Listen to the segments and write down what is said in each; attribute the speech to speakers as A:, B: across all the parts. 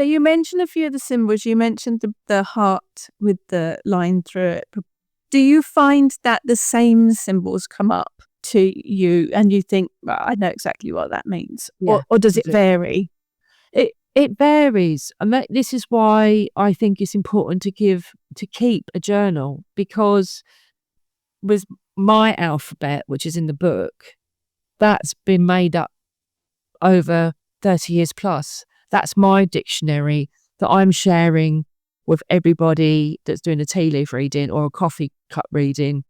A: Now, you mentioned a few of the symbols. You mentioned the heart with the line through it. Do you find that the same symbols come up to you and you think, well, I know exactly what that means?
B: Yeah,
A: or does it vary?
B: It varies. And this is why I think it's important to keep a journal, because with my alphabet, which is in the book, that's been made up over 30 years plus. That's my dictionary that I'm sharing with everybody that's doing a tea leaf reading or a coffee cup reading.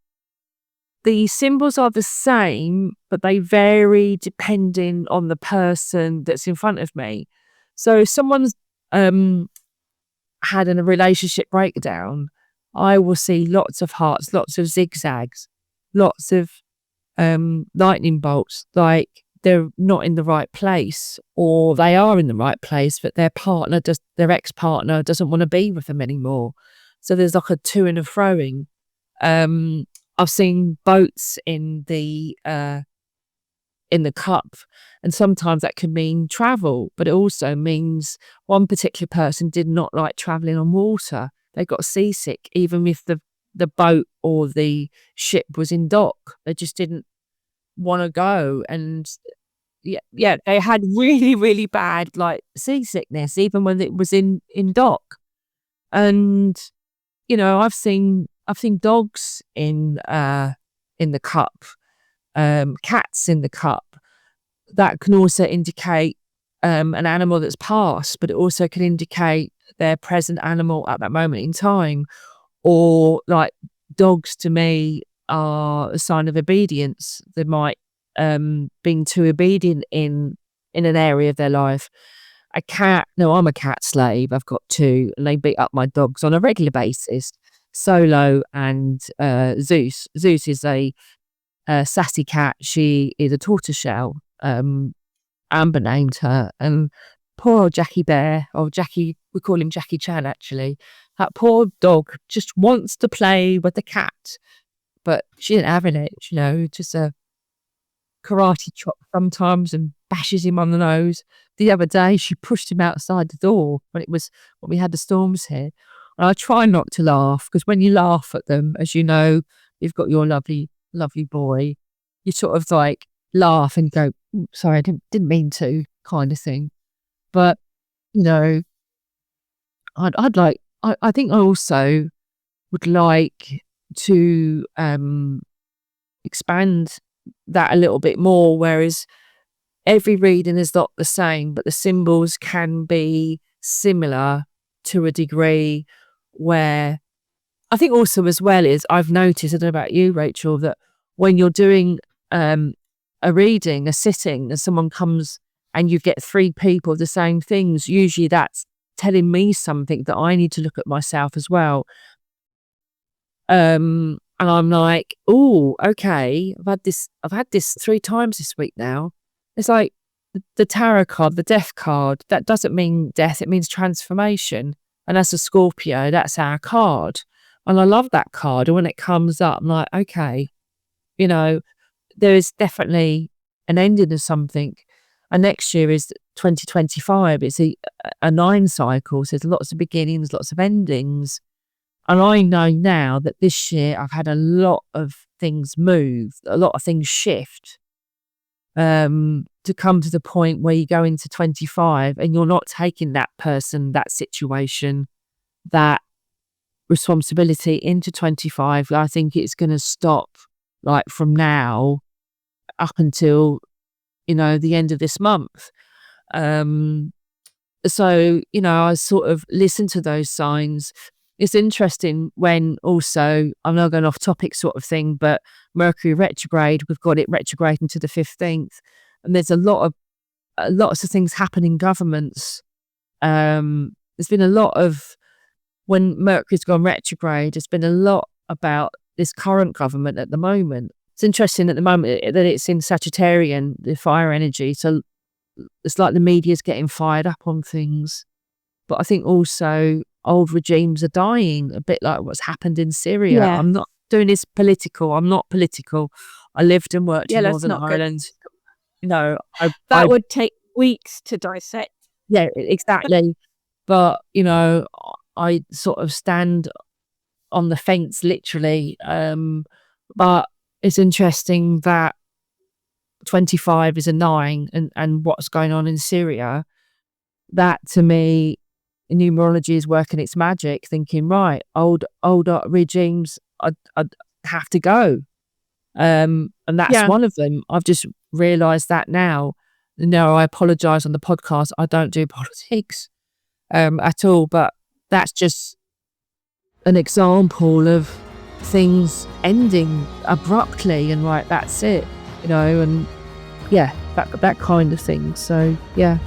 B: The symbols are the same, but they vary depending on the person that's in front of me. So if someone's had a relationship breakdown, I will see lots of hearts, lots of zigzags, lots of lightning bolts, like they're not in the right place, or they are in the right place, but their ex-partner doesn't want to be with them anymore. So there's like a to and a froing. I've seen boats in the cup, and sometimes that can mean travel, but it also means one particular person did not like traveling on water. They got seasick, even if the boat or the ship was in dock. They just didn't want to go, and yeah, they had really, really bad like seasickness, even when it was in dock. And I've seen dogs in the cup, cats in the cup. That can also indicate an animal that's passed, but it also can indicate their present animal at that moment in time. Or like dogs to me are a sign of obedience. They might being too obedient in an area of their life. A cat, no, I'm a cat slave. I've got two, and they beat up my dogs on a regular basis. Solo and Zeus. Zeus is a sassy cat. She is a tortoiseshell. Amber named her, and poor old Jackie Bear, or Jackie, we call him Jackie Chan actually. That poor dog just wants to play with the cat, but she didn't have it, just a karate chop sometimes and bashes him on the nose. The other day she pushed him outside the door when we had the storms here. And I try not to laugh, because when you laugh at them, as you know, you've got your lovely, lovely boy, you sort of like laugh and go, sorry, I didn't mean to, kind of thing. But I think I also would like to expand that a little bit more, whereas every reading is not the same, but the symbols can be similar to a degree, where I think also as well is, I've noticed, I don't know about you, Rachel, that when you're doing a reading, a sitting, and someone comes and you get three people the same things, usually that's telling me something that I need to look at myself as well. And I'm like, oh, okay, I've had this 3 times this week now. It's like the tarot card, the death card, that doesn't mean death, it means transformation. And as a Scorpio, that's our card. And I love that card. And when it comes up, I'm like, okay, there is definitely an ending of something. And next year is 2025. It's a 9 cycle. So there's lots of beginnings, lots of endings. And I know now that this year I've had a lot of things move, a lot of things shift, to come to the point where you go into 25 and you're not taking that person, that situation, that responsibility into 25. I think it's going to stop like from now up until, the end of this month. So, I sort of listen to those signs. It's interesting when also, I'm not going off topic sort of thing, but Mercury retrograde, we've got it retrograding to the 15th. And there's lots of things happen in governments. There's been a lot of, when Mercury's gone retrograde, there's been a lot about this current government at the moment. It's interesting at the moment that it's in Sagittarian, the fire energy. So it's like the media's getting fired up on things. But I think also old regimes are dying, a bit like what's happened in Syria.
A: Yeah.
B: I'm not doing this political. I'm not political. I lived and worked in Northern Ireland.
A: That would take weeks to dissect.
B: Yeah, exactly. But, I sort of stand on the fence literally. But it's interesting that 25 is a 9 and what's going on in Syria. That to me, numerology is working its magic, thinking, right, old regimes, I'd have to go. And that's one of them. I've just realised that now. No, I apologise on the podcast. I don't do politics at all, but that's just an example of things ending abruptly and right, that's it, and that kind of thing. So yeah.